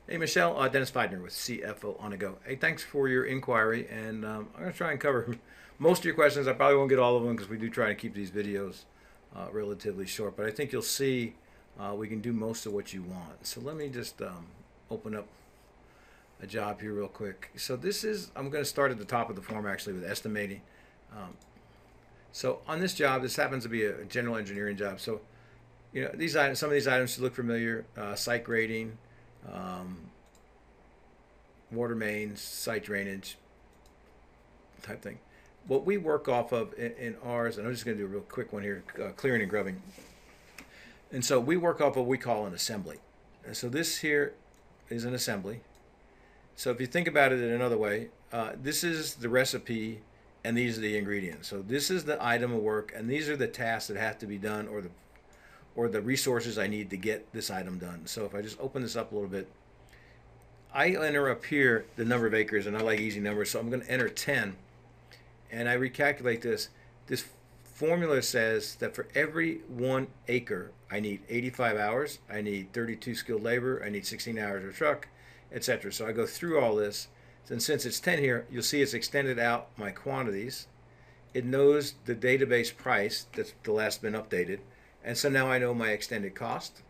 Hey, Michelle, Dennis Feidner with CFO On the Go. Hey, thanks for your inquiry, and I'm going to try and cover most of your questions. I probably won't get all of them because we do try to keep these videos relatively short, but I think you'll see we can do most of what you want. So let me just open up a job here real quick. So this is, I'm going to start at the top of the form actually with estimating. Um, so on this job, this happens to be a general engineering job. So, you know, these items, some of these items should look familiar. Site grading, um, water mains, site drainage type thing. What we work off of in ours, and I'm just going to do a real quick one here, clearing and grubbing. And so we work off of what we call an assembly. And so this here is an assembly. So if you think about it in another way, this is the recipe and these are the ingredients. So this is the item of work and these are the tasks that have to be done, or the resources I need to get this item done. So if I just open this up a little bit, I enter up here the number of acres, and I like easy numbers, so I'm going to enter 10, and I recalculate this. This formula says that for every 1 acre, I need 85 hours, I need 32 skilled labor, I need 16 hours of truck, etc. So I go through all this, and since it's 10 here, you'll see it's extended out my quantities. It knows the database price that's the last been updated, and so now I know my extended cost.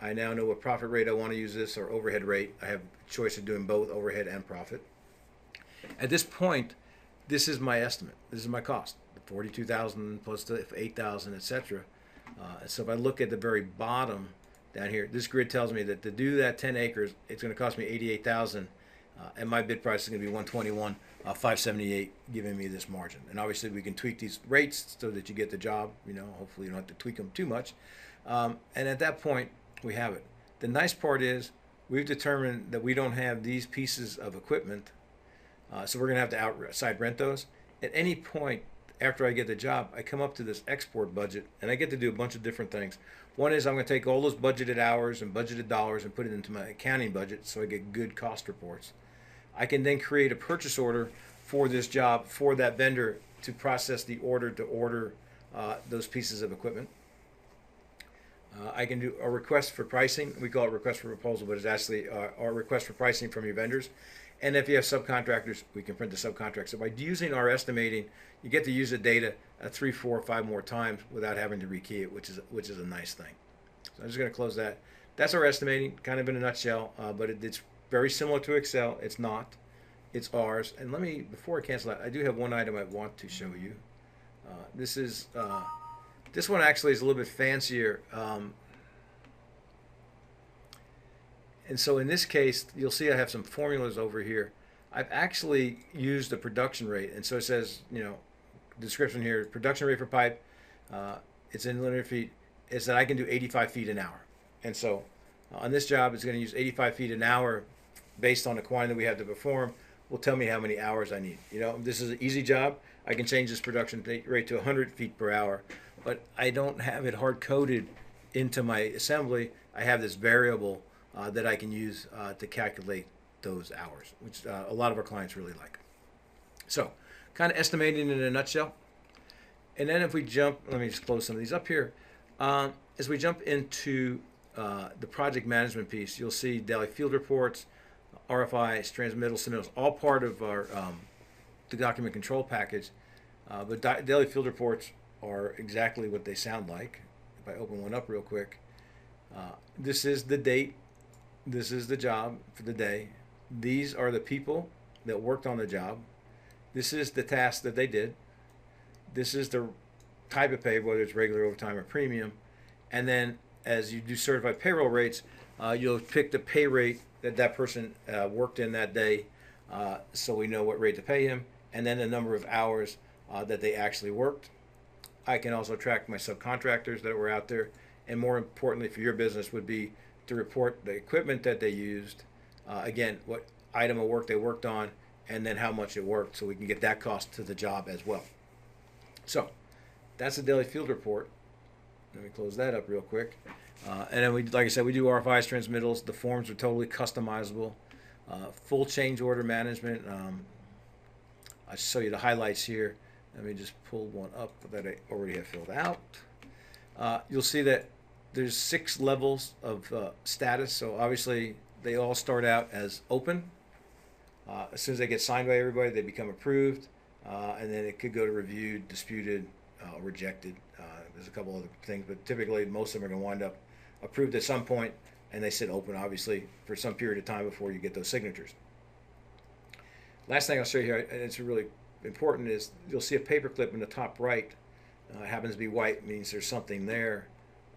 I now know what profit rate I want to use this, or overhead rate. I have a choice of doing both overhead and profit. At this point, this is my estimate. This is my cost, the 42,000 plus the 8,000, etc. So if I look at the very bottom down here, this grid tells me that to do that 10 acres, it's going to cost me 88,000, and my bid price is going to be 121, 578, giving me this margin. And obviously, we can tweak these rates so that you get the job. You know, hopefully, you don't have to tweak them too much. And at that point, we have it. The nice part is we've determined that we don't have these pieces of equipment, so we're going to have to outside rent those. At any point after I get the job, I come up to this export budget, and I get to do a bunch of different things. One is I'm going to take all those budgeted hours and budgeted dollars and put it into my accounting budget so I get good cost reports. I can then create a purchase order for this job for that vendor to process the order to order those pieces of equipment. I can do a request for pricing. We call it request for proposal, but it's actually our request for pricing from your vendors. And if you have subcontractors, we can print the subcontract. So by using our estimating, you get to use the data 3, 4, 5 more times without having to rekey it, which is a nice thing. So I'm just going to close that. That's our estimating, kind of in a nutshell. But it's very similar to Excel. It's not. It's ours. And let me, before I cancel that, I do have one item I want to show you. This is. This one actually is a little bit fancier. And so in this case, you'll see I have some formulas over here. I've actually used the production rate. And so it says, you know, description here, production rate for pipe, it's in linear feet, is that I can do 85 feet an hour. And so on this job, it's going to use 85 feet an hour based on the quantity that we have to perform. Will tell me how many hours I need. You know, this is an easy job. I can change this production rate to 100 feet per hour, but I don't have it hard coded into my assembly. I have this variable that I can use to calculate those hours, which a lot of our clients really like. So, kind of estimating in a nutshell. And then if we jump, let me just close some of these up here. As we jump into the project management piece, you'll see daily field reports, RFIs, transmittals, submittals, all part of our the document control package. But daily field reports are exactly what they sound like. If I open one up real quick, this is the date, this is the job for the day, these are the people that worked on the job, this is the task that they did, this is the type of pay, whether it's regular overtime or premium, and then as you do certified payroll rates, you'll pick the pay rate that that person worked in that day, so we know what rate to pay him, and then the number of hours that they actually worked. I can also track my subcontractors that were out there, and more importantly for your business would be to report the equipment that they used, again, what item of work they worked on, and then how much it worked, so we can get that cost to the job as well. So that's the daily field report. Let me close that up real quick. And then we, like I said, we do RFIs, transmittals. The forms are totally customizable. Full change order management. I'll show you the highlights here. Let me just pull one up that I already have filled out. You'll see that there's 6 levels of status. So obviously they all start out as open. As soon as they get signed by everybody, they become approved, and then it could go to reviewed, disputed, rejected. There's a couple other things, but typically most of them are going to wind up approved at some point, and they sit open, obviously, for some period of time before you get those signatures. Last thing I'll show you here, and it's really important, is you'll see a paperclip in the top right. It happens to be white, means there's something there.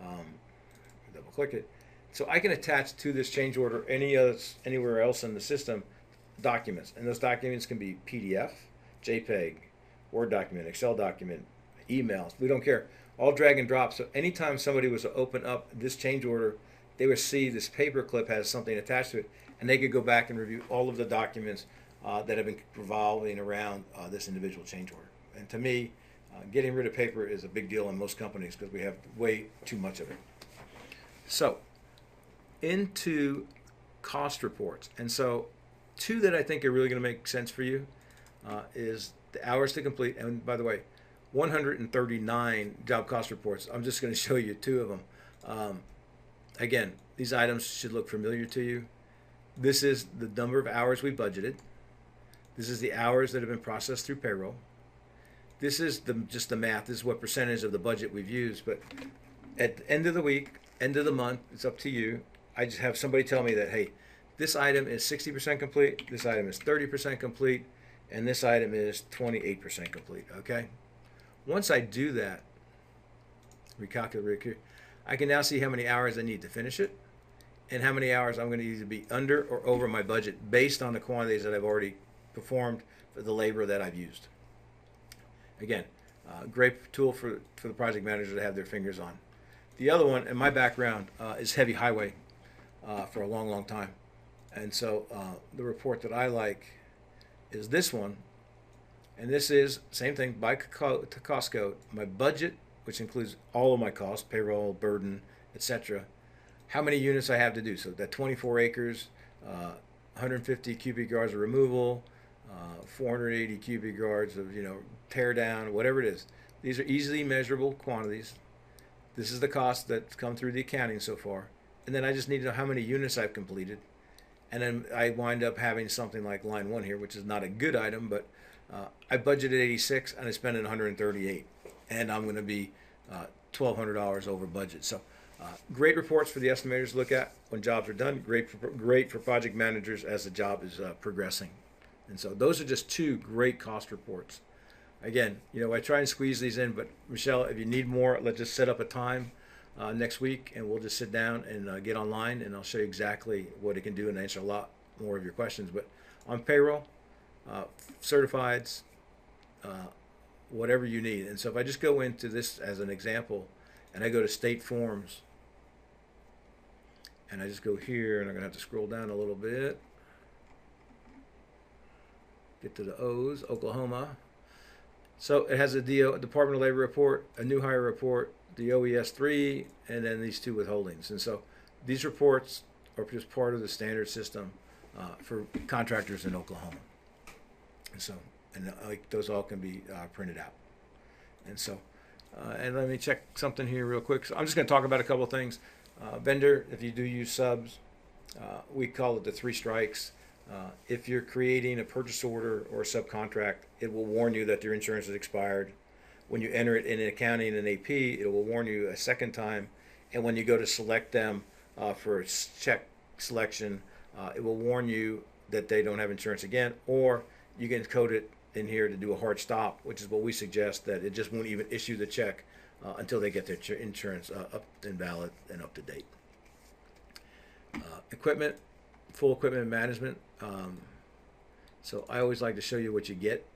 Double click it. So I can attach to this change order anywhere else in the system documents, and those documents can be PDF, JPEG, Word document, Excel document, emails. We don't care. All drag and drop. So anytime somebody was to open up this change order, they would see this paperclip has something attached to it, and they could go back and review all of the documents that have been revolving around this individual change order. And to me, getting rid of paper is a big deal in most companies because we have way too much of it. So, into cost reports. And so, two that I think are really going to make sense for you is the hours to complete. And by the way, 139 job cost reports. I'm just going to show you two of them. Again, these items should look familiar to you. This is the number of hours we budgeted. This is the hours that have been processed through payroll. This is just the math. This is what percentage of the budget we've used. But at the end of the week, end of the month, it's up to you. I just have somebody tell me that, hey, this item is 60% complete, this item is 30% complete, and this item is 28% complete, okay? Once I do that, recalculate here, I can now see how many hours I need to finish it and how many hours I'm going to either be under or over my budget based on the quantities that I've already performed for the labor that I've used. Again, great tool for the project manager to have their fingers on. The other one, in my background, is heavy highway for a long, long time. And so the report that I like is this one. And this is, same thing, by cost code, my budget, which includes all of my costs, payroll, burden, etc. How many units I have to do. So that 24 acres, 150 cubic yards of removal, 480 cubic yards of, tear down, whatever it is. These are easily measurable quantities. This is the cost that's come through the accounting so far. And then I just need to know how many units I've completed. And then I wind up having something like line 1 here, which is not a good item, but I budgeted 86 and I spent 138. And I'm going to be $1,200 over budget. So great reports for the estimators to look at when jobs are done. Great for project managers as the job is progressing. And so those are just two great cost reports. Again, I try and squeeze these in, but Michelle, if you need more, let's just set up a time next week and we'll just sit down and get online and I'll show you exactly what it can do and answer a lot more of your questions. But on payroll, certifieds, whatever you need. And so if I just go into this as an example and I go to state forms and I just go here and I'm going to have to scroll down a little bit, get to the O's, Oklahoma. So it has a Department of Labor report, a new hire report, the OES 3, and then these two withholdings. And so these reports are just part of the standard system for contractors in Oklahoma. And so, those all can be printed out. And so, and let me check something here real quick. So I'm just going to talk about a couple of things. Vendor, if you do use subs, we call it the 3 strikes. If you're creating a purchase order or a subcontract, it will warn you that your insurance is expired. When you enter it in an accounting and AP, it will warn you a second time. And when you go to select them for a check selection, it will warn you that they don't have insurance again. Or you can code it in here to do a hard stop, which is what we suggest, that it just won't even issue the check until they get their insurance up and valid and up to date. Equipment, full equipment management. So I always like to show you what you get,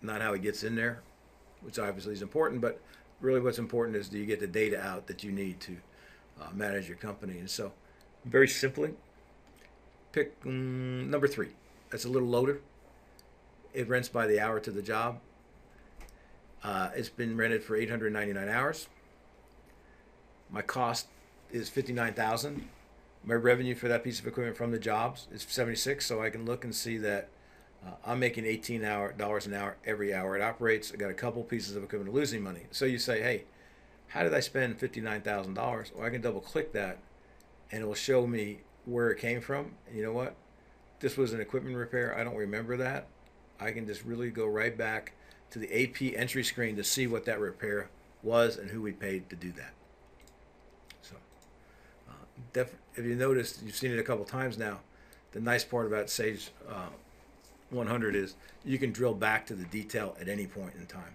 not how it gets in there, which obviously is important, but really what's important is do you get the data out that you need to manage your company. And so very simply, pick number 3. That's a little loader. It rents by the hour to the job. It's been rented for 899 hours. My cost is $59,000. My revenue for that piece of equipment from the jobs is $76, so I can look and see that I'm making $18 an hour every hour it operates. I got a couple pieces of equipment losing money. So you say, hey, how did I spend $59,000? Well, I can double click that and it will show me where it came from. And you know what? This was an equipment repair. I don't remember that. I can just really go right back to the AP entry screen to see what that repair was and who we paid to do that. So, if you noticed, you've seen it a couple times now. The nice part about Sage 100 is you can drill back to the detail at any point in time.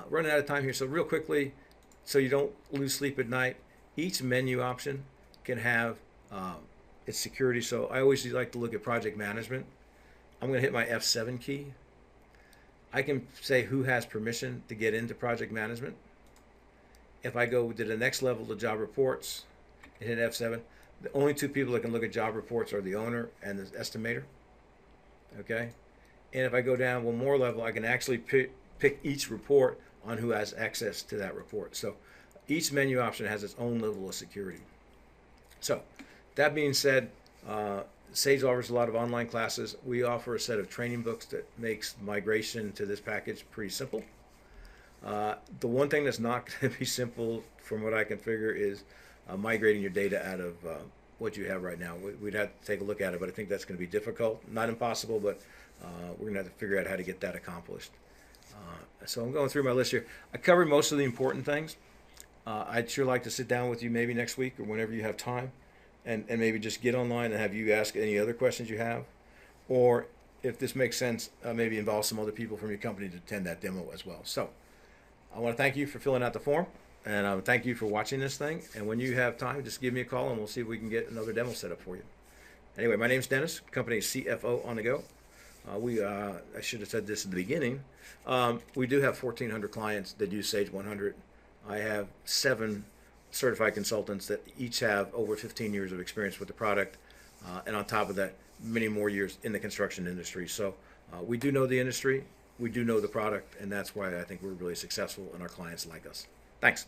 Running out of time here, so real quickly, so you don't lose sleep at night, each menu option can have its security. So I always like to look at project management. I'm going to hit my F7 key. I can say who has permission to get into project management. If I go to the next level to job reports and hit F7, the only two people that can look at job reports are the owner and the estimator. Okay? And if I go down one more level, I can actually pick each report on who has access to that report. So each menu option has its own level of security. So that being said, Sage offers a lot of online classes. We offer a set of training books that makes migration to this package pretty simple. The one thing that's not going to be simple, from what I can figure, is migrating your data out of what you have right now. We'd have to take a look at it, but I think that's going to be difficult. Not impossible, but we're going to have to figure out how to get that accomplished. So I'm going through my list here. I covered most of the important things. I'd sure like to sit down with you maybe next week or whenever you have time, and maybe just get online and have you ask any other questions you have. Or if this makes sense, maybe involve some other people from your company to attend that demo as well. So I want to thank you for filling out the form, and I thank you for watching this thing. And when you have time, just give me a call and we'll see if we can get another demo set up for you. Anyway, my name's Dennis, company CFO on the go. I should have said this at the beginning. We do have 1,400 clients that use Sage 100. I have 7 certified consultants that each have over 15 years of experience with the product, and on top of that, many more years in the construction industry. So we do know the industry, we do know the product, and that's why I think we're really successful and our clients like us. Thanks.